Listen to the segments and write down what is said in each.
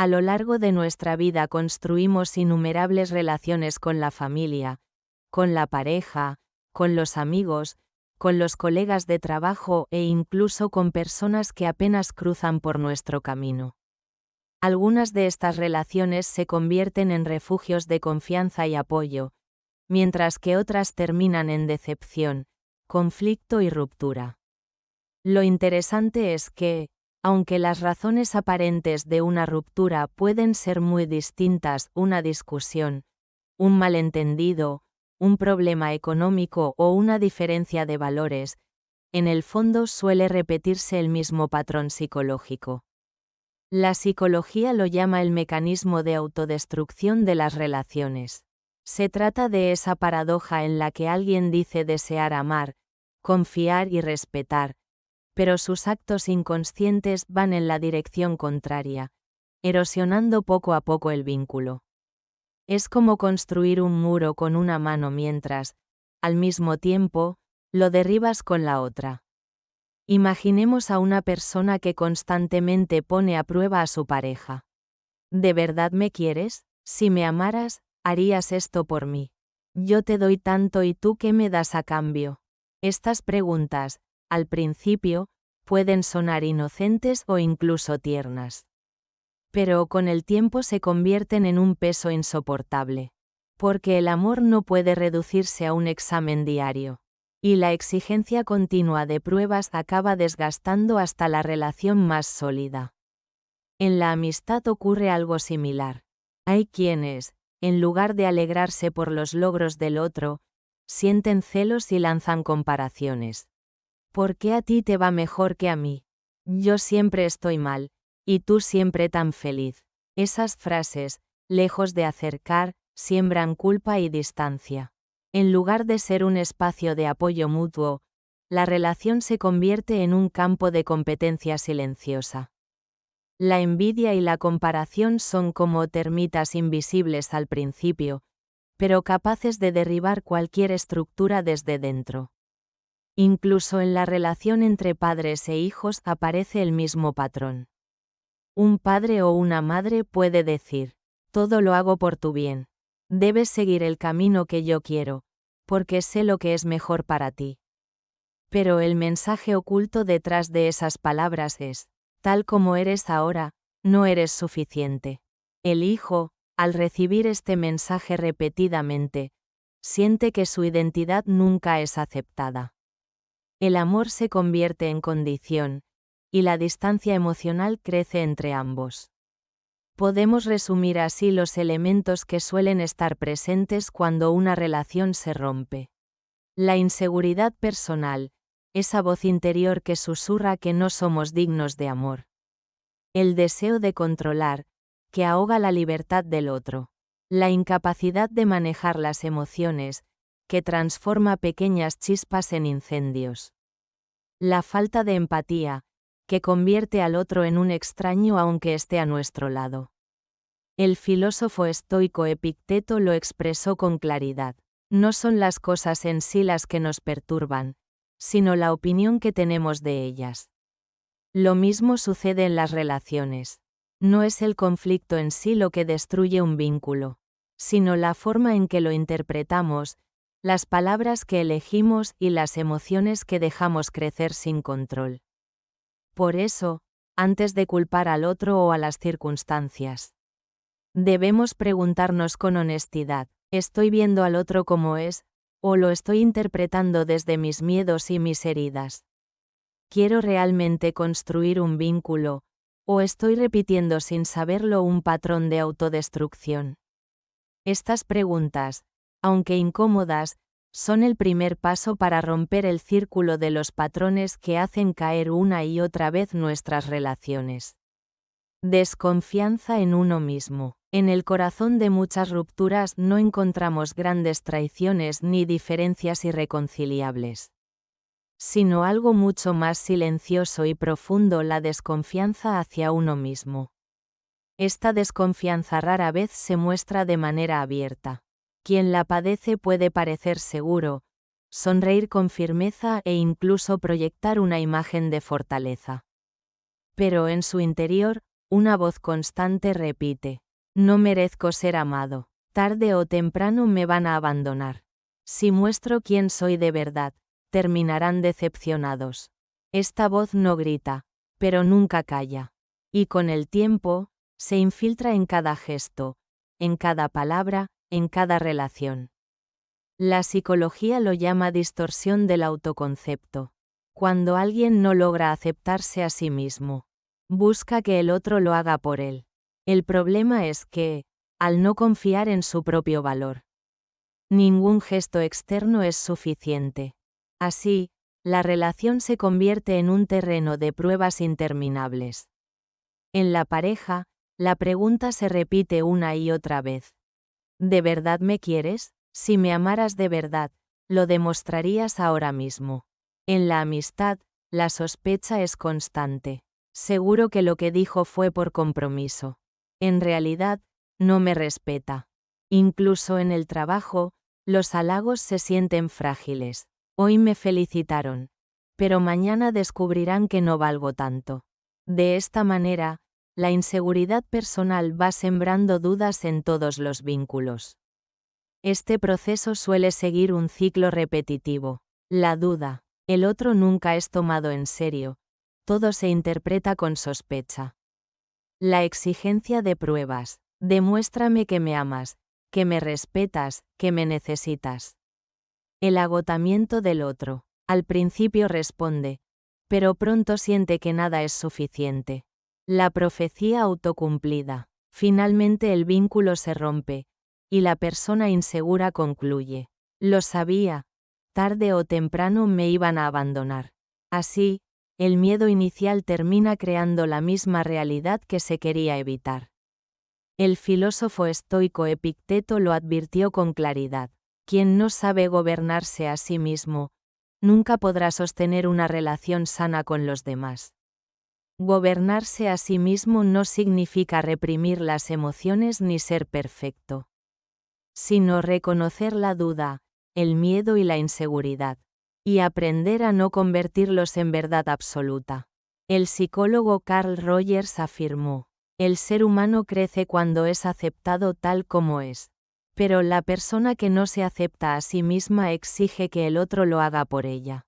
A lo largo de nuestra vida construimos innumerables relaciones con la familia, con la pareja, con los amigos, con los colegas de trabajo e incluso con personas que apenas cruzan por nuestro camino. Algunas de estas relaciones se convierten en refugios de confianza y apoyo, mientras que otras terminan en decepción, conflicto y ruptura. Lo interesante es que, aunque las razones aparentes de una ruptura pueden ser muy distintas, una discusión, un malentendido, un problema económico o una diferencia de valores, en el fondo suele repetirse el mismo patrón psicológico. La psicología lo llama el mecanismo de autodestrucción de las relaciones. Se trata de esa paradoja en la que alguien dice desear amar, confiar y respetar, pero sus actos inconscientes van en la dirección contraria, erosionando poco a poco el vínculo. Es como construir un muro con una mano mientras, al mismo tiempo, lo derribas con la otra. Imaginemos a una persona que constantemente pone a prueba a su pareja. ¿De verdad me quieres? Si me amaras, harías esto por mí. Yo te doy tanto y tú ¿qué me das a cambio? Estas preguntas, al principio, pueden sonar inocentes o incluso tiernas. Pero con el tiempo se convierten en un peso insoportable. Porque el amor no puede reducirse a un examen diario. Y la exigencia continua de pruebas acaba desgastando hasta la relación más sólida. En la amistad ocurre algo similar. Hay quienes, en lugar de alegrarse por los logros del otro, sienten celos y lanzan comparaciones. ¿Por qué a ti te va mejor que a mí? Yo siempre estoy mal, y tú siempre tan feliz. Esas frases, lejos de acercar, siembran culpa y distancia. En lugar de ser un espacio de apoyo mutuo, la relación se convierte en un campo de competencia silenciosa. La envidia y la comparación son como termitas invisibles al principio, pero capaces de derribar cualquier estructura desde dentro. Incluso en la relación entre padres e hijos aparece el mismo patrón. Un padre o una madre puede decir, todo lo hago por tu bien. Debes seguir el camino que yo quiero, porque sé lo que es mejor para ti. Pero el mensaje oculto detrás de esas palabras es, tal como eres ahora, no eres suficiente. El hijo, al recibir este mensaje repetidamente, siente que su identidad nunca es aceptada. El amor se convierte en condición, y la distancia emocional crece entre ambos. Podemos resumir así los elementos que suelen estar presentes cuando una relación se rompe. La inseguridad personal, esa voz interior que susurra que no somos dignos de amor. El deseo de controlar, que ahoga la libertad del otro. La incapacidad de manejar las emociones, que transforma pequeñas chispas en incendios. La falta de empatía, que convierte al otro en un extraño aunque esté a nuestro lado. El filósofo estoico Epicteto lo expresó con claridad. No son las cosas en sí las que nos perturban, sino la opinión que tenemos de ellas. Lo mismo sucede en las relaciones. No es el conflicto en sí lo que destruye un vínculo, sino la forma en que lo interpretamos, las palabras que elegimos y las emociones que dejamos crecer sin control. Por eso, antes de culpar al otro o a las circunstancias, debemos preguntarnos con honestidad, ¿estoy viendo al otro como es, o lo estoy interpretando desde mis miedos y mis heridas? ¿Quiero realmente construir un vínculo, o estoy repitiendo sin saberlo un patrón de autodestrucción? Estas preguntas, aunque incómodas, son el primer paso para romper el círculo de los patrones que hacen caer una y otra vez nuestras relaciones. Desconfianza en uno mismo. En el corazón de muchas rupturas no encontramos grandes traiciones ni diferencias irreconciliables, sino algo mucho más silencioso y profundo: la desconfianza hacia uno mismo. Esta desconfianza rara vez se muestra de manera abierta. Quien la padece puede parecer seguro, sonreír con firmeza e incluso proyectar una imagen de fortaleza. Pero en su interior, Una voz constante repite: no merezco ser amado. Tarde o temprano me van a abandonar. Si muestro quién soy de verdad, terminarán decepcionados. Esta voz no grita, pero nunca calla. Y con el tiempo, se infiltra en cada gesto, en cada palabra, en cada relación. La psicología lo llama distorsión del autoconcepto. Cuando alguien no logra aceptarse a sí mismo, busca que el otro lo haga por él. El problema es que, al no confiar en su propio valor, ningún gesto externo es suficiente. Así, la relación se convierte en un terreno de pruebas interminables. En la pareja, la pregunta se repite una y otra vez. ¿De verdad me quieres? Si me amaras de verdad, lo demostrarías ahora mismo. En la amistad, la sospecha es constante. Seguro que lo que dijo fue por compromiso. En realidad, no me respeta. Incluso en el trabajo, los halagos se sienten frágiles. Hoy me felicitaron, pero mañana descubrirán que no valgo tanto. De esta manera, la inseguridad personal va sembrando dudas en todos los vínculos. Este proceso suele seguir un ciclo repetitivo. La duda, el otro nunca es tomado en serio, todo se interpreta con sospecha. La exigencia de pruebas, demuéstrame que me amas, que me respetas, que me necesitas. El agotamiento del otro, al principio responde, pero pronto siente que nada es suficiente. La profecía autocumplida. Finalmente el vínculo se rompe, y la persona insegura concluye: lo sabía, tarde o temprano me iban a abandonar. Así, el miedo inicial termina creando la misma realidad que se quería evitar. El filósofo estoico Epicteto lo advirtió con claridad: quien no sabe gobernarse a sí mismo, nunca podrá sostener una relación sana con los demás. Gobernarse a sí mismo no significa reprimir las emociones ni ser perfecto, sino reconocer la duda, el miedo y la inseguridad, y aprender a no convertirlos en verdad absoluta. El psicólogo Carl Rogers afirmó: el ser humano crece cuando es aceptado tal como es, pero la persona que no se acepta a sí misma exige que el otro lo haga por ella.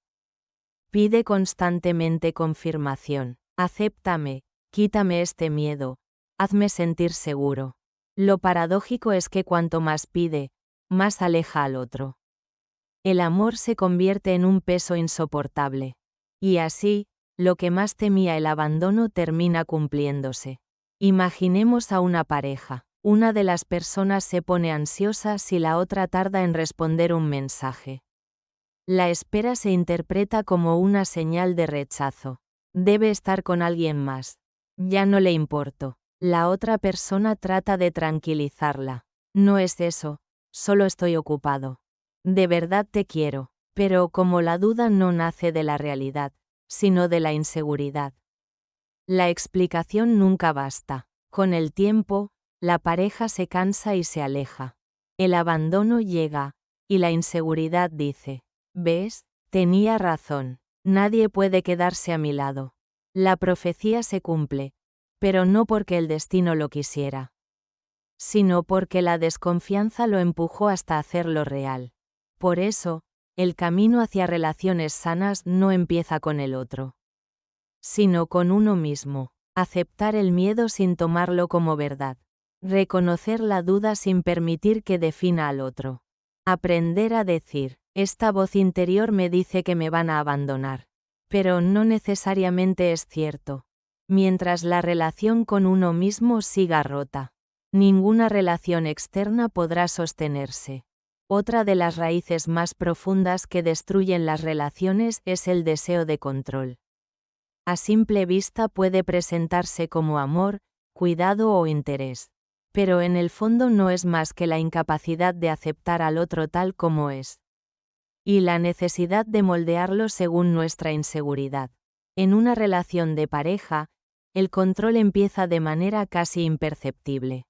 Pide constantemente confirmación: acéptame, quítame este miedo, hazme sentir seguro. Lo paradójico es que cuanto más pide, más aleja al otro. El amor se convierte en un peso insoportable. Y así, lo que más temía el abandono termina cumpliéndose. Imaginemos a una pareja. Una de las personas se pone ansiosa si la otra tarda en responder un mensaje. La espera se interpreta como una señal de rechazo. Debe estar con alguien más. Ya no le importo. La otra persona trata de tranquilizarla. No es eso, solo estoy ocupado. De verdad te quiero, pero como la duda no nace de la realidad, sino de la inseguridad. La explicación nunca basta. Con el tiempo, la pareja se cansa y se aleja. El abandono llega, y la inseguridad dice: ¿ves? Tenía razón. Nadie puede quedarse a mi lado. La profecía se cumple, pero no porque el destino lo quisiera, sino porque la desconfianza lo empujó hasta hacerlo real. Por eso, el camino hacia relaciones sanas no empieza con el otro, sino con uno mismo. Aceptar el miedo sin tomarlo como verdad. Reconocer la duda sin permitir que defina al otro. Aprender a decir: esta voz interior me dice que me van a abandonar. Pero no necesariamente es cierto. Mientras la relación con uno mismo siga rota, ninguna relación externa podrá sostenerse. Otra de las raíces más profundas que destruyen las relaciones es el deseo de control. A simple vista puede presentarse como amor, cuidado o interés, pero en el fondo no es más que la incapacidad de aceptar al otro tal como es, y la necesidad de moldearlo según nuestra inseguridad. En una relación de pareja, el control empieza de manera casi imperceptible.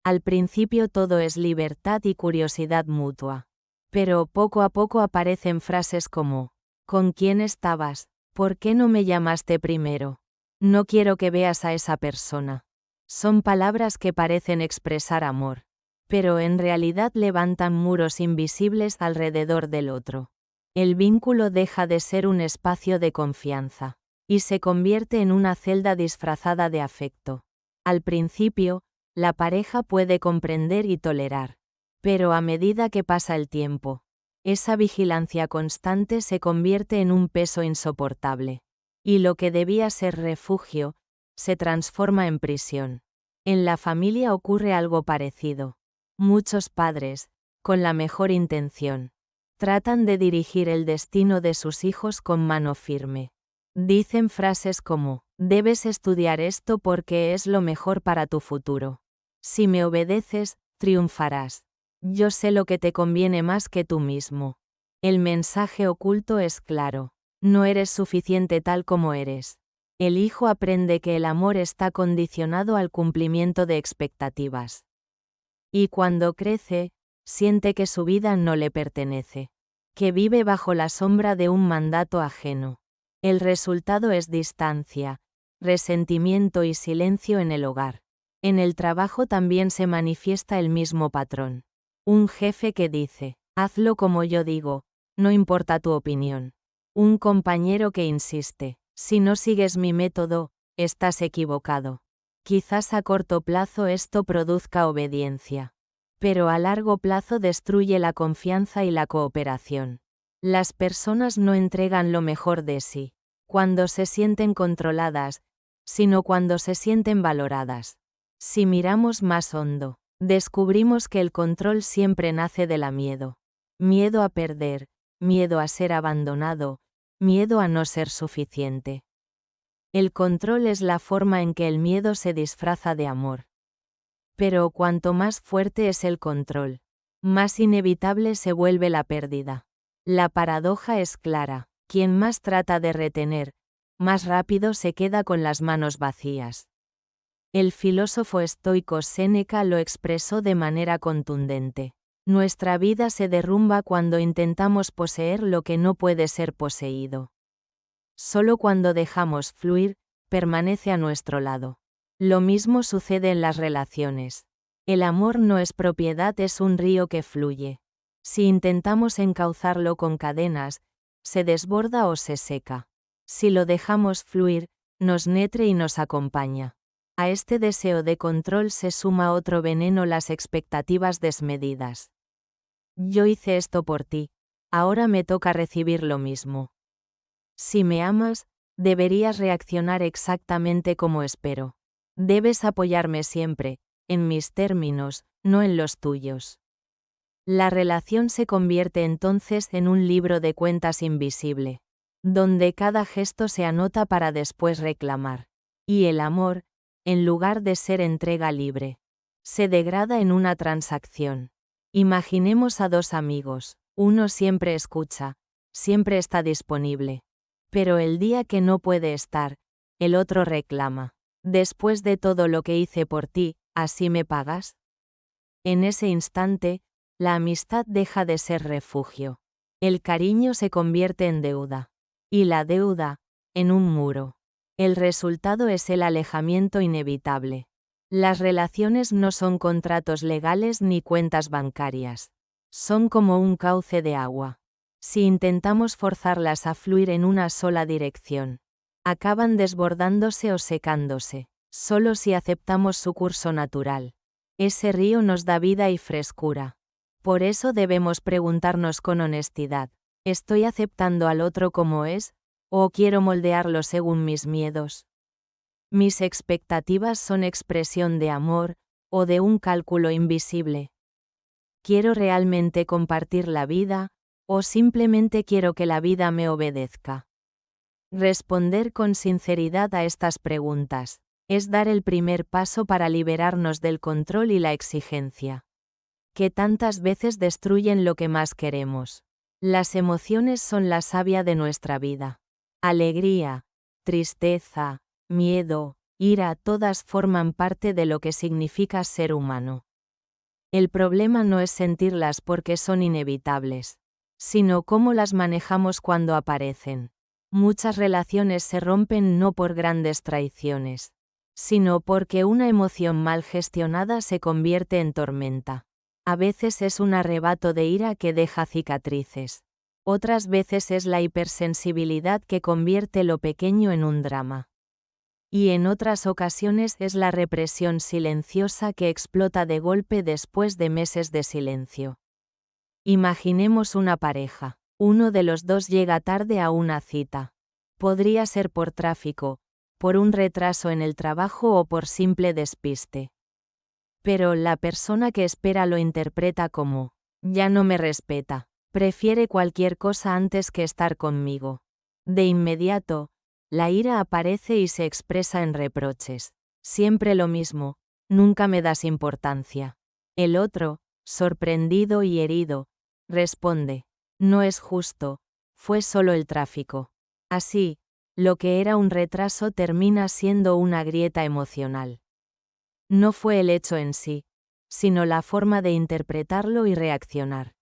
Al principio todo es libertad y curiosidad mutua. Pero poco a poco aparecen frases como: ¿con quién estabas? ¿Por qué no me llamaste primero? No quiero que veas a esa persona. Son palabras que parecen expresar amor, pero en realidad levantan muros invisibles alrededor del otro. El vínculo deja de ser un espacio de confianza, y se convierte en una celda disfrazada de afecto. Al principio, la pareja puede comprender y tolerar, pero a medida que pasa el tiempo, esa vigilancia constante se convierte en un peso insoportable, y lo que debía ser refugio, se transforma en prisión. En la familia ocurre algo parecido. Muchos padres, con la mejor intención, tratan de dirigir el destino de sus hijos con mano firme. Dicen frases como, debes estudiar esto porque es lo mejor para tu futuro. Si me obedeces, triunfarás. Yo sé lo que te conviene más que tú mismo. El mensaje oculto es claro. No eres suficiente tal como eres. El hijo aprende que el amor está condicionado al cumplimiento de expectativas. Y cuando crece, siente que su vida no le pertenece, que vive bajo la sombra de un mandato ajeno. El resultado es distancia, resentimiento y silencio en el hogar. En el trabajo también se manifiesta el mismo patrón. Un jefe que dice, hazlo como yo digo, no importa tu opinión. Un compañero que insiste, si no sigues mi método, estás equivocado. Quizás a corto plazo esto produzca obediencia, pero a largo plazo destruye la confianza y la cooperación. Las personas no entregan lo mejor de sí, cuando se sienten controladas, sino cuando se sienten valoradas. Si miramos más hondo, descubrimos que el control siempre nace de la miedo. Miedo a perder, miedo a ser abandonado, miedo a no ser suficiente. El control es la forma en que el miedo se disfraza de amor. Pero cuanto más fuerte es el control, más inevitable se vuelve la pérdida. La paradoja es clara: quien más trata de retener, más rápido se queda con las manos vacías. El filósofo estoico Séneca lo expresó de manera contundente. Nuestra vida se derrumba cuando intentamos poseer lo que no puede ser poseído. Solo cuando dejamos fluir, permanece a nuestro lado. Lo mismo sucede en las relaciones. El amor no es propiedad, es un río que fluye. Si intentamos encauzarlo con cadenas, se desborda o se seca. Si lo dejamos fluir, nos nutre y nos acompaña. A este deseo de control se suma otro veneno: las expectativas desmedidas. Yo hice esto por ti, ahora me toca recibir lo mismo. Si me amas, deberías reaccionar exactamente como espero. Debes apoyarme siempre, en mis términos, no en los tuyos. La relación se convierte entonces en un libro de cuentas invisible, donde cada gesto se anota para después reclamar. Y el amor, en lugar de ser entrega libre, se degrada en una transacción. Imaginemos a dos amigos, uno siempre escucha, siempre está disponible. Pero el día que no puede estar, el otro reclama. Después de todo lo que hice por ti, ¿así me pagas? En ese instante, la amistad deja de ser refugio. El cariño se convierte en deuda. Y la deuda, en un muro. El resultado es el alejamiento inevitable. Las relaciones no son contratos legales ni cuentas bancarias. Son como un cauce de agua. Si intentamos forzarlas a fluir en una sola dirección, acaban desbordándose o secándose. Solo si aceptamos su curso natural. Ese río nos da vida y frescura. Por eso debemos preguntarnos con honestidad: ¿estoy aceptando al otro como es, o quiero moldearlo según mis miedos? ¿Mis expectativas son expresión de amor, o de un cálculo invisible? ¿Quiero realmente compartir la vida, o simplemente quiero que la vida me obedezca? Responder con sinceridad a estas preguntas es dar el primer paso para liberarnos del control y la exigencia, que tantas veces destruyen lo que más queremos. Las emociones son la savia de nuestra vida. Alegría, tristeza, miedo, ira, todas forman parte de lo que significa ser humano. El problema no es sentirlas porque son inevitables, sino cómo las manejamos cuando aparecen. Muchas relaciones se rompen no por grandes traiciones, sino porque una emoción mal gestionada se convierte en tormenta. A veces es un arrebato de ira que deja cicatrices. Otras veces es la hipersensibilidad que convierte lo pequeño en un drama. Y en otras ocasiones es la represión silenciosa que explota de golpe después de meses de silencio. Imaginemos una pareja. Uno de los dos llega tarde a una cita. Podría ser por tráfico, por un retraso en el trabajo o por simple despiste. Pero la persona que espera lo interpreta como, ya no me respeta, prefiere cualquier cosa antes que estar conmigo. De inmediato, la ira aparece y se expresa en reproches. Siempre lo mismo, nunca me das importancia. El otro, sorprendido y herido, responde, no es justo, fue solo el tráfico. Así, lo que era un retraso termina siendo una grieta emocional. No fue el hecho en sí, sino la forma de interpretarlo y reaccionar.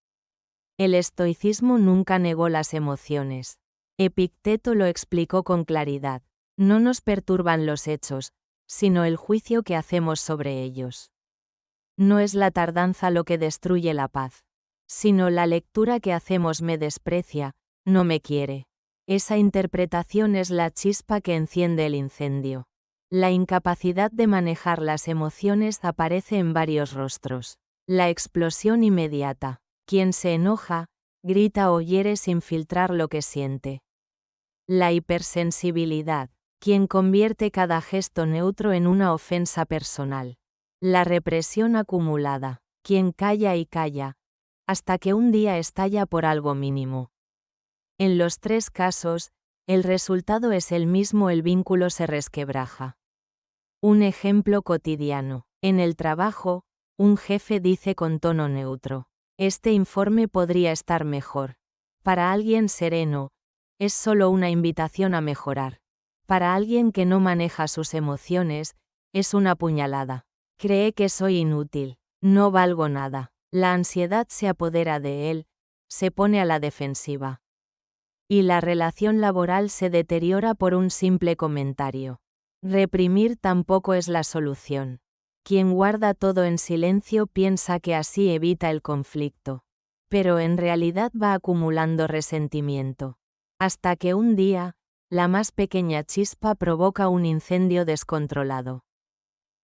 El estoicismo nunca negó las emociones. Epicteto lo explicó con claridad. No nos perturban los hechos, sino el juicio que hacemos sobre ellos. No es la tardanza lo que destruye la paz, sino la lectura que hacemos me desprecia, no me quiere. Esa interpretación es la chispa que enciende el incendio. La incapacidad de manejar las emociones aparece en varios rostros. La explosión inmediata. Quien se enoja, grita o hiere sin filtrar lo que siente. La hipersensibilidad. Quien convierte cada gesto neutro en una ofensa personal. La represión acumulada. Quien calla y calla, hasta que un día estalla por algo mínimo. En los tres casos, el resultado es el mismo, el vínculo se resquebraja. Un ejemplo cotidiano. En el trabajo, un jefe dice con tono neutro, este informe podría estar mejor. Para alguien sereno, es solo una invitación a mejorar. Para alguien que no maneja sus emociones, es una puñalada. Cree que soy inútil, no valgo nada. La ansiedad se apodera de él, se pone a la defensiva. Y la relación laboral se deteriora por un simple comentario. Reprimir tampoco es la solución. Quien guarda todo en silencio piensa que así evita el conflicto. Pero en realidad va acumulando resentimiento. Hasta que un día, la más pequeña chispa provoca un incendio descontrolado.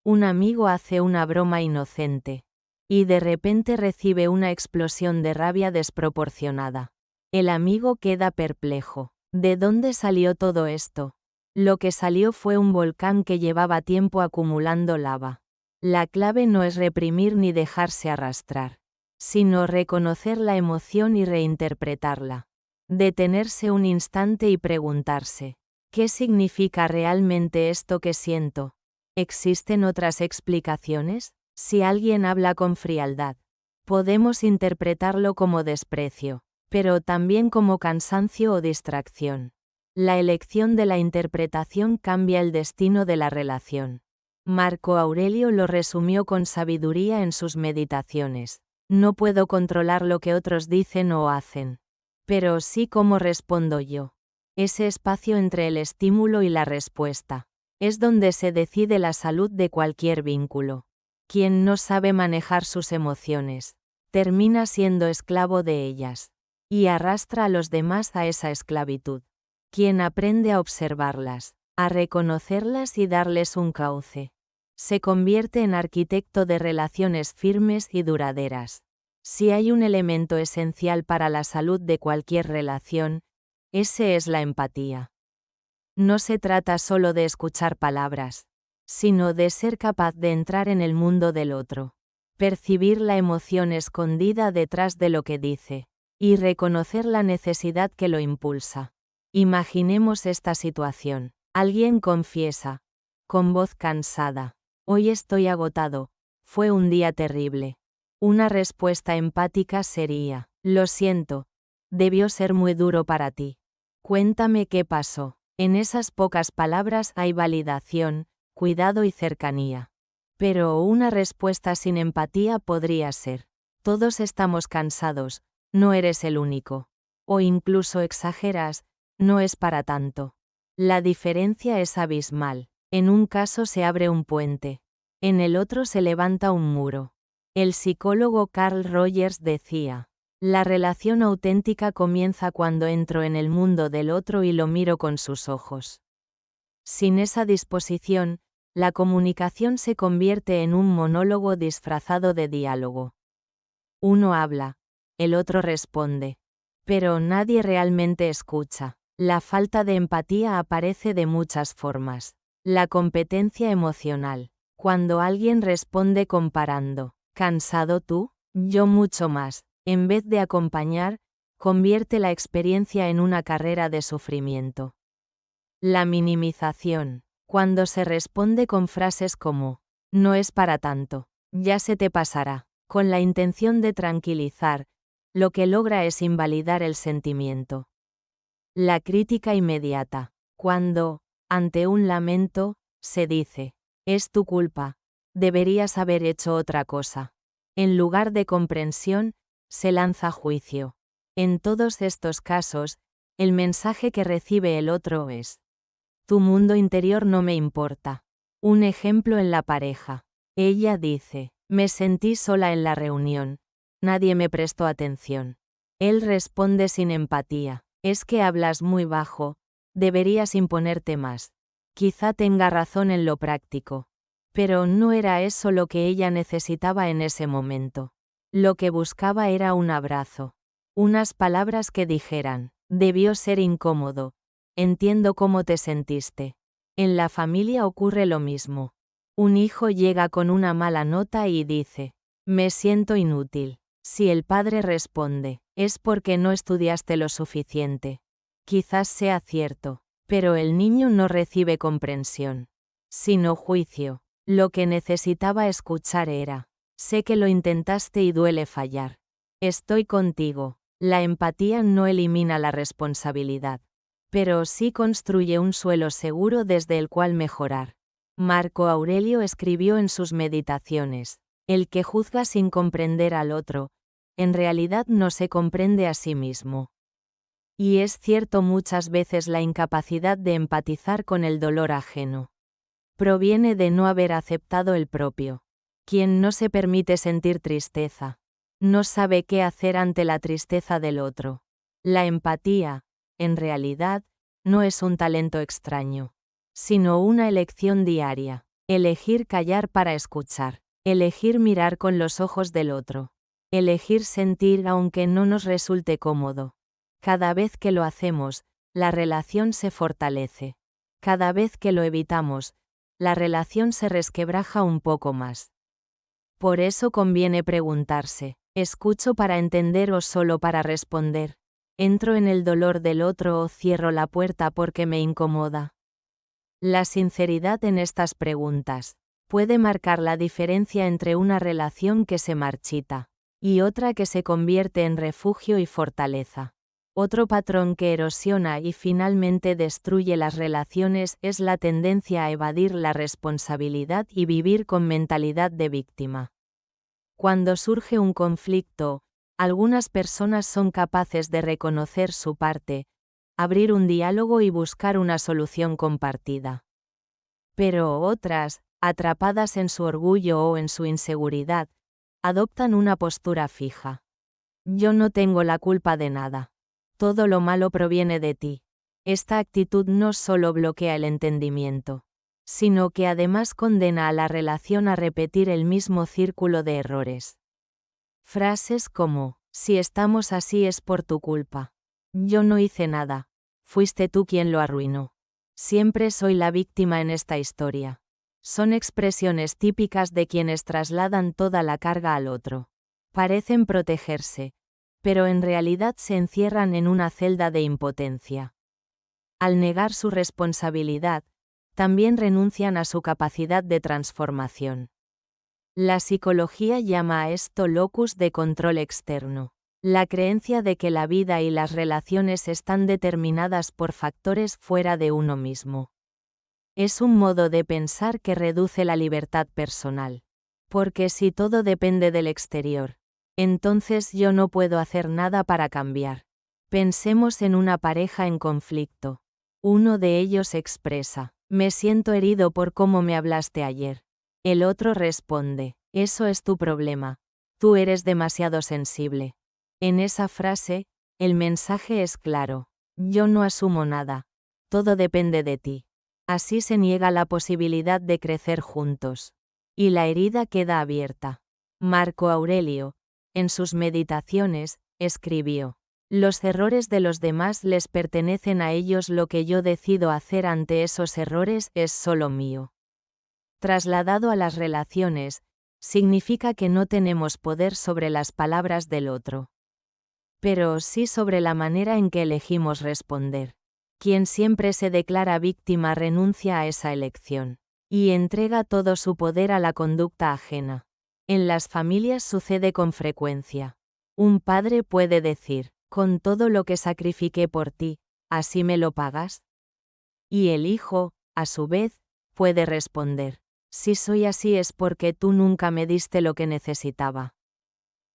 Un amigo hace una broma inocente. Y de repente recibe una explosión de rabia desproporcionada. El amigo queda perplejo. ¿De dónde salió todo esto? Lo que salió fue un volcán que llevaba tiempo acumulando lava. La clave no es reprimir ni dejarse arrastrar, sino reconocer la emoción y reinterpretarla. Detenerse un instante y preguntarse, ¿qué significa realmente esto que siento? ¿Existen otras explicaciones? Si alguien habla con frialdad, podemos interpretarlo como desprecio, pero también como cansancio o distracción. La elección de la interpretación cambia el destino de la relación. Marco Aurelio lo resumió con sabiduría en sus meditaciones. No puedo controlar lo que otros dicen o hacen, pero sí cómo respondo yo. Ese espacio entre el estímulo y la respuesta es donde se decide la salud de cualquier vínculo. Quien no sabe manejar sus emociones, termina siendo esclavo de ellas, y arrastra a los demás a esa esclavitud. Quien aprende a observarlas, a reconocerlas y darles un cauce, se convierte en arquitecto de relaciones firmes y duraderas. Si hay un elemento esencial para la salud de cualquier relación, ese es la empatía. No se trata solo de escuchar palabras, sino de ser capaz de entrar en el mundo del otro, percibir la emoción escondida detrás de lo que dice, y reconocer la necesidad que lo impulsa. Imaginemos esta situación. Alguien confiesa, con voz cansada, hoy estoy agotado, fue un día terrible. Una respuesta empática sería, lo siento, debió ser muy duro para ti. Cuéntame qué pasó. En esas pocas palabras hay validación, cuidado y cercanía. Pero una respuesta sin empatía podría ser, todos estamos cansados, no eres el único. O incluso exageras, no es para tanto. La diferencia es abismal. En un caso se abre un puente. En el otro se levanta un muro. El psicólogo Carl Rogers decía, la relación auténtica comienza cuando entro en el mundo del otro y lo miro con sus ojos. Sin esa disposición, la comunicación se convierte en un monólogo disfrazado de diálogo. Uno habla, el otro responde. Pero nadie realmente escucha. La falta de empatía aparece de muchas formas. La competencia emocional. Cuando alguien responde comparando, ¿cansado tú? Yo mucho más. En vez de acompañar, convierte la experiencia en una carrera de sufrimiento. La minimización. Cuando se responde con frases como, no es para tanto, ya se te pasará, con la intención de tranquilizar, lo que logra es invalidar el sentimiento. La crítica inmediata. Cuando, ante un lamento, se dice, es tu culpa, deberías haber hecho otra cosa. En lugar de comprensión, se lanza juicio. En todos estos casos, el mensaje que recibe el otro es, tu mundo interior no me importa. Un ejemplo en la pareja. Ella dice, me sentí sola en la reunión. Nadie me prestó atención. Él responde sin empatía, es que hablas muy bajo, deberías imponerte más. Quizá tenga razón en lo práctico. Pero no era eso lo que ella necesitaba en ese momento. Lo que buscaba era un abrazo. Unas palabras que dijeran, debió ser incómodo. Entiendo cómo te sentiste. En la familia ocurre lo mismo. Un hijo llega con una mala nota y dice, me siento inútil. Si el padre responde, es porque no estudiaste lo suficiente. Quizás sea cierto, pero el niño no recibe comprensión, sino juicio. Lo que necesitaba escuchar era, sé que lo intentaste y duele fallar. Estoy contigo. La empatía no elimina la responsabilidad, pero sí construye un suelo seguro desde el cual mejorar. Marco Aurelio escribió en sus meditaciones, el que juzga sin comprender al otro, en realidad no se comprende a sí mismo. Y es cierto, muchas veces la incapacidad de empatizar con el dolor ajeno proviene de no haber aceptado el propio. Quien no se permite sentir tristeza, no sabe qué hacer ante la tristeza del otro. La empatía, en realidad, no es un talento extraño, sino una elección diaria. Elegir callar para escuchar. Elegir mirar con los ojos del otro. Elegir sentir aunque no nos resulte cómodo. Cada vez que lo hacemos, la relación se fortalece. Cada vez que lo evitamos, la relación se resquebraja un poco más. Por eso conviene preguntarse, ¿escucho para entender o solo para responder? ¿Entro en el dolor del otro o cierro la puerta porque me incomoda? La sinceridad en estas preguntas puede marcar la diferencia entre una relación que se marchita y otra que se convierte en refugio y fortaleza. Otro patrón que erosiona y finalmente destruye las relaciones es la tendencia a evadir la responsabilidad y vivir con mentalidad de víctima. Cuando surge un conflicto, algunas personas son capaces de reconocer su parte, abrir un diálogo y buscar una solución compartida. Pero otras, atrapadas en su orgullo o en su inseguridad, adoptan una postura fija. Yo no tengo la culpa de nada. Todo lo malo proviene de ti. Esta actitud no solo bloquea el entendimiento, sino que además condena a la relación a repetir el mismo círculo de errores. Frases como, si estamos así es por tu culpa. Yo no hice nada. Fuiste tú quien lo arruinó. Siempre soy la víctima en esta historia. Son expresiones típicas de quienes trasladan toda la carga al otro. Parecen protegerse, pero en realidad se encierran en una celda de impotencia. Al negar su responsabilidad, también renuncian a su capacidad de transformación. La psicología llama a esto locus de control externo, la creencia de que la vida y las relaciones están determinadas por factores fuera de uno mismo. Es un modo de pensar que reduce la libertad personal, porque si todo depende del exterior, entonces yo no puedo hacer nada para cambiar. Pensemos en una pareja en conflicto. Uno de ellos expresa: me siento herido por cómo me hablaste ayer. El otro responde: eso es tu problema. Tú eres demasiado sensible. En esa frase, el mensaje es claro: yo no asumo nada. Todo depende de ti. Así se niega la posibilidad de crecer juntos. Y la herida queda abierta. Marco Aurelio, en sus Meditaciones, escribió: los errores de los demás les pertenecen a ellos, lo que yo decido hacer ante esos errores es solo mío. Trasladado a las relaciones, significa que no tenemos poder sobre las palabras del otro. Pero sí sobre la manera en que elegimos responder. Quien siempre se declara víctima renuncia a esa elección, y entrega todo su poder a la conducta ajena. En las familias sucede con frecuencia. Un padre puede decir: con todo lo que sacrifiqué por ti, ¿así me lo pagas? Y el hijo, a su vez, puede responder: si soy así es porque tú nunca me diste lo que necesitaba.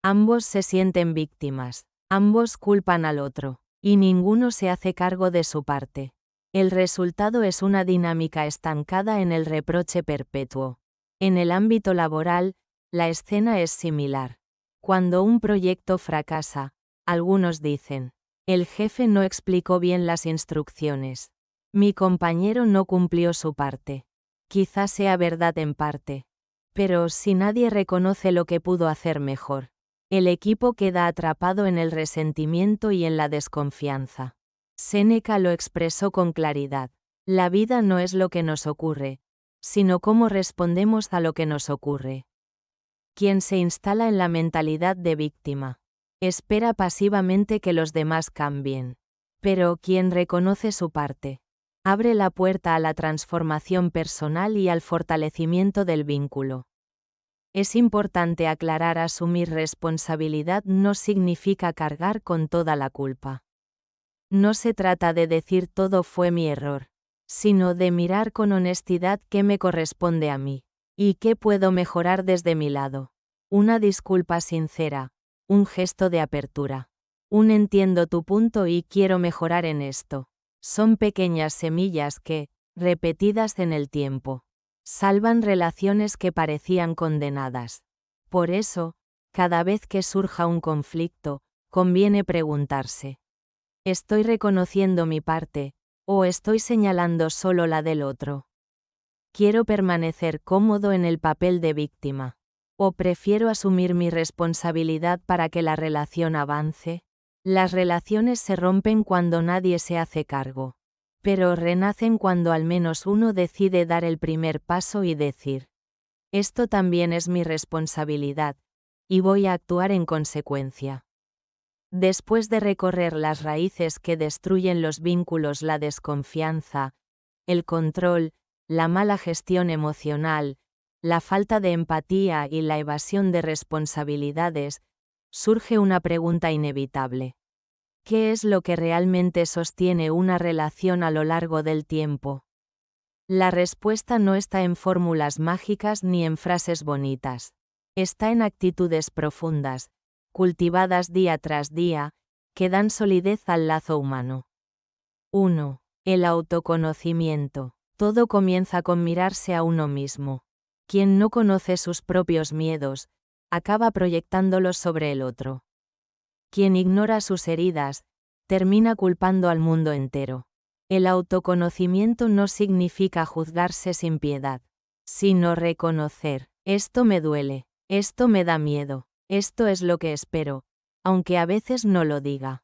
Ambos se sienten víctimas, ambos culpan al otro, y ninguno se hace cargo de su parte. El resultado es una dinámica estancada en el reproche perpetuo. En el ámbito laboral, la escena es similar. Cuando un proyecto fracasa, algunos dicen: el jefe no explicó bien las instrucciones. Mi compañero no cumplió su parte. Quizás sea verdad en parte. Pero si nadie reconoce lo que pudo hacer mejor, el equipo queda atrapado en el resentimiento y en la desconfianza. Séneca lo expresó con claridad: la vida no es lo que nos ocurre, sino cómo respondemos a lo que nos ocurre. Quien se instala en la mentalidad de víctima, espera pasivamente que los demás cambien. Pero quien reconoce su parte, abre la puerta a la transformación personal y al fortalecimiento del vínculo. Es importante aclarar: asumir responsabilidad no significa cargar con toda la culpa. No se trata de decir todo fue mi error, sino de mirar con honestidad qué me corresponde a mí, y qué puedo mejorar desde mi lado. Una disculpa sincera, un gesto de apertura, un entiendo tu punto y quiero mejorar en esto. Son pequeñas semillas que, repetidas en el tiempo, salvan relaciones que parecían condenadas. Por eso, cada vez que surja un conflicto, conviene preguntarse: ¿estoy reconociendo mi parte, o estoy señalando solo la del otro? ¿Quiero permanecer cómodo en el papel de víctima, o prefiero asumir mi responsabilidad para que la relación avance? Las relaciones se rompen cuando nadie se hace cargo, pero renacen cuando al menos uno decide dar el primer paso y decir: esto también es mi responsabilidad, y voy a actuar en consecuencia. Después de recorrer las raíces que destruyen los vínculos, la desconfianza, el control, la mala gestión emocional, la falta de empatía y la evasión de responsabilidades, surge una pregunta inevitable: ¿qué es lo que realmente sostiene una relación a lo largo del tiempo? La respuesta no está en fórmulas mágicas ni en frases bonitas. Está en actitudes profundas, cultivadas día tras día, que dan solidez al lazo humano. 1. El autoconocimiento. Todo comienza con mirarse a uno mismo. Quien no conoce sus propios miedos, acaba proyectándolos sobre el otro. Quien ignora sus heridas, termina culpando al mundo entero. El autoconocimiento no significa juzgarse sin piedad, sino reconocer: esto me duele, esto me da miedo, esto es lo que espero, aunque a veces no lo diga.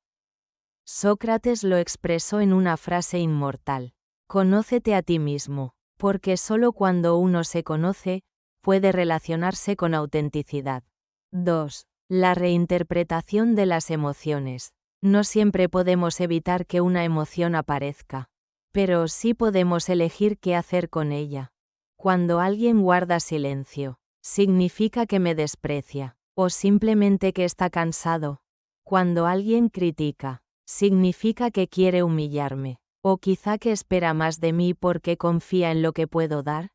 Sócrates lo expresó en una frase inmortal: conócete a ti mismo, porque solo cuando uno se conoce, puede relacionarse con autenticidad. 2. La reinterpretación de las emociones. No siempre podemos evitar que una emoción aparezca, pero sí podemos elegir qué hacer con ella. Cuando alguien guarda silencio, significa que me desprecia, o simplemente que está cansado. Cuando alguien critica, significa que quiere humillarme, o quizá que espera más de mí porque confía en lo que puedo dar.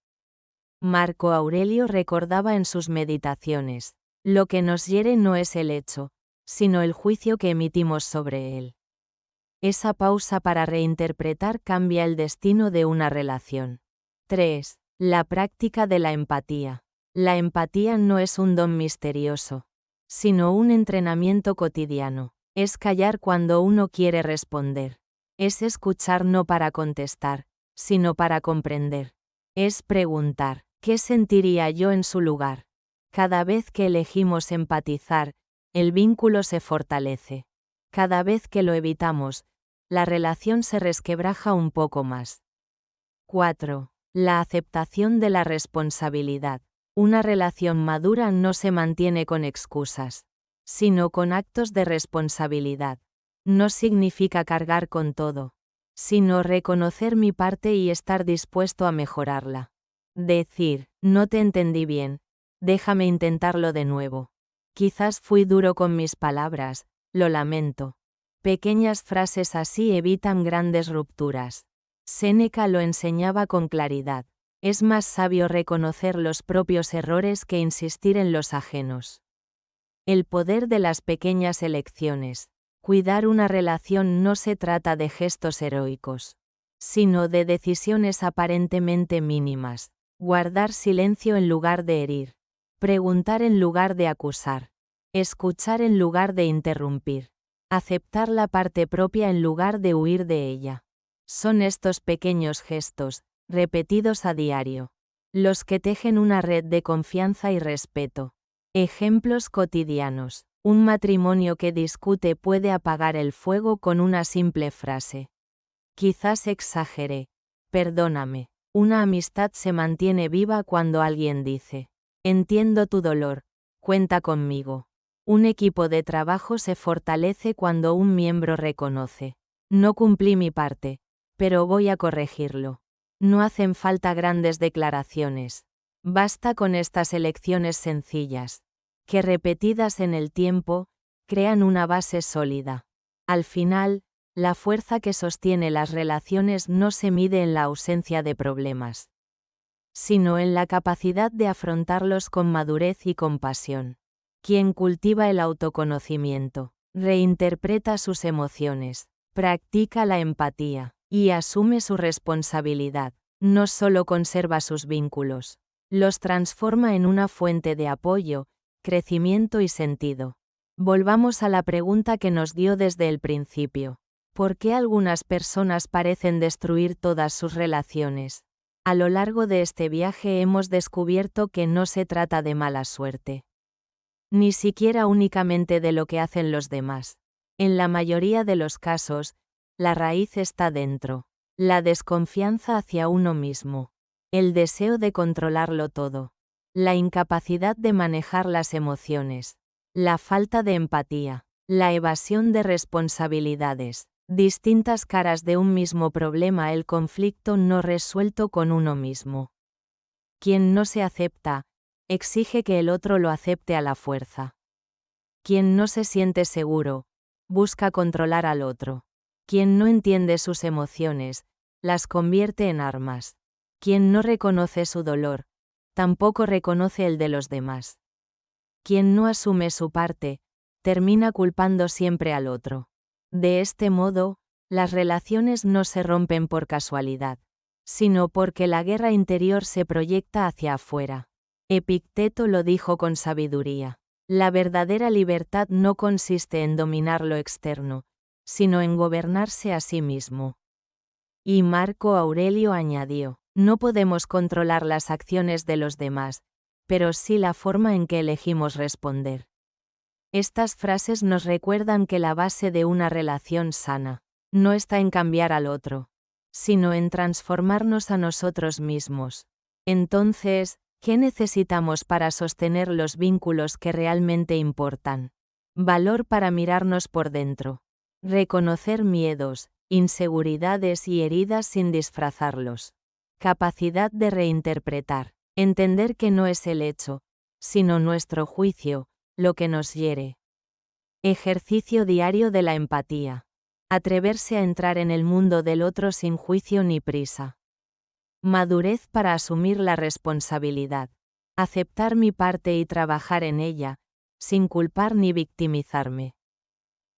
Marco Aurelio recordaba en sus Meditaciones: lo que nos hiere no es el hecho, sino el juicio que emitimos sobre él. Esa pausa para reinterpretar cambia el destino de una relación. 3. La práctica de la empatía. La empatía no es un don misterioso, sino un entrenamiento cotidiano. Es callar cuando uno quiere responder. Es escuchar no para contestar, sino para comprender. Es preguntar, ¿qué sentiría yo en su lugar? Cada vez que elegimos empatizar, el vínculo se fortalece. Cada vez que lo evitamos, la relación se resquebraja un poco más. 4. La aceptación de la responsabilidad. Una relación madura no se mantiene con excusas, sino con actos de responsabilidad. No significa cargar con todo, sino reconocer mi parte y estar dispuesto a mejorarla. Decir, no te entendí bien, déjame intentarlo de nuevo. Quizás fui duro con mis palabras, lo lamento. Pequeñas frases así evitan grandes rupturas. Séneca lo enseñaba con claridad. Es más sabio reconocer los propios errores que insistir en los ajenos. El poder de las pequeñas elecciones. Cuidar una relación no se trata de gestos heroicos, sino de decisiones aparentemente mínimas. Guardar silencio en lugar de herir. Preguntar en lugar de acusar. Escuchar en lugar de interrumpir. Aceptar la parte propia en lugar de huir de ella. Son estos pequeños gestos, repetidos a diario, los que tejen una red de confianza y respeto. Ejemplos cotidianos. Un matrimonio que discute puede apagar el fuego con una simple frase. Quizás exageré. Perdóname. Una amistad se mantiene viva cuando alguien dice, entiendo tu dolor, cuenta conmigo. Un equipo de trabajo se fortalece cuando un miembro reconoce, no cumplí mi parte, pero voy a corregirlo. No hacen falta grandes declaraciones. Basta con estas elecciones sencillas, que repetidas en el tiempo, crean una base sólida. Al final, la fuerza que sostiene las relaciones no se mide en la ausencia de problemas, sino en la capacidad de afrontarlos con madurez y compasión. Quien cultiva el autoconocimiento, reinterpreta sus emociones, practica la empatía, y asume su responsabilidad, no solo conserva sus vínculos, los transforma en una fuente de apoyo, crecimiento y sentido. Volvamos a la pregunta que nos dio desde el principio. ¿Por qué algunas personas parecen destruir todas sus relaciones? A lo largo de este viaje hemos descubierto que no se trata de mala suerte. Ni siquiera únicamente de lo que hacen los demás. En la mayoría de los casos, la raíz está dentro. La desconfianza hacia uno mismo. El deseo de controlarlo todo. La incapacidad de manejar las emociones. La falta de empatía. La evasión de responsabilidades. Distintas caras de un mismo problema, el conflicto no resuelto con uno mismo. Quien no se acepta, exige que el otro lo acepte a la fuerza. Quien no se siente seguro, busca controlar al otro. Quien no entiende sus emociones, las convierte en armas. Quien no reconoce su dolor, tampoco reconoce el de los demás. Quien no asume su parte, termina culpando siempre al otro. De este modo, las relaciones no se rompen por casualidad, sino porque la guerra interior se proyecta hacia afuera. Epicteto lo dijo con sabiduría. La verdadera libertad no consiste en dominar lo externo, sino en gobernarse a sí mismo. Y Marco Aurelio añadió, no podemos controlar las acciones de los demás, pero sí la forma en que elegimos responder. Estas frases nos recuerdan que la base de una relación sana no está en cambiar al otro, sino en transformarnos a nosotros mismos. Entonces, ¿qué necesitamos para sostener los vínculos que realmente importan? Valor para mirarnos por dentro. Reconocer miedos, inseguridades y heridas sin disfrazarlos. Capacidad de reinterpretar. Entender que no es el hecho, sino nuestro juicio, lo que nos hiere. Ejercicio diario de la empatía. Atreverse a entrar en el mundo del otro sin juicio ni prisa. Madurez para asumir la responsabilidad. Aceptar mi parte y trabajar en ella, sin culpar ni victimizarme.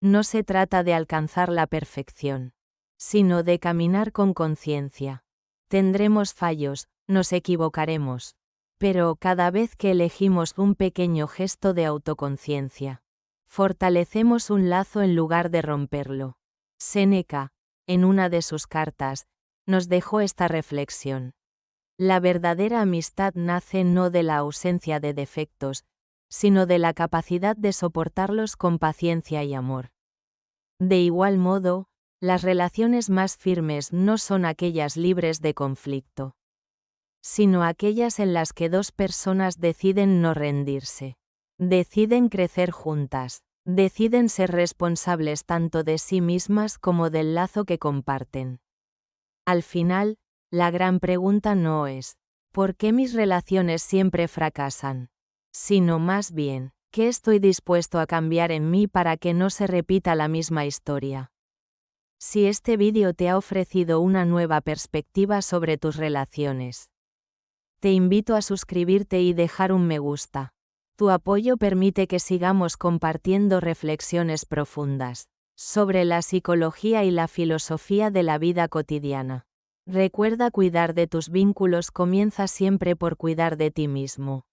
No se trata de alcanzar la perfección, sino de caminar con conciencia. Tendremos fallos, nos equivocaremos. Pero cada vez que elegimos un pequeño gesto de autoconciencia, fortalecemos un lazo en lugar de romperlo. Séneca, en una de sus cartas, nos dejó esta reflexión. La verdadera amistad nace no de la ausencia de defectos, sino de la capacidad de soportarlos con paciencia y amor. De igual modo, las relaciones más firmes no son aquellas libres de conflicto, sino aquellas en las que dos personas deciden no rendirse. Deciden crecer juntas, deciden ser responsables tanto de sí mismas como del lazo que comparten. Al final, la gran pregunta no es, ¿por qué mis relaciones siempre fracasan? Sino más bien, ¿qué estoy dispuesto a cambiar en mí para que no se repita la misma historia? Si este vídeo te ha ofrecido una nueva perspectiva sobre tus relaciones, te invito a suscribirte y dejar un me gusta. Tu apoyo permite que sigamos compartiendo reflexiones profundas sobre la psicología y la filosofía de la vida cotidiana. Recuerda, cuidar de tus vínculos comienza siempre por cuidar de ti mismo.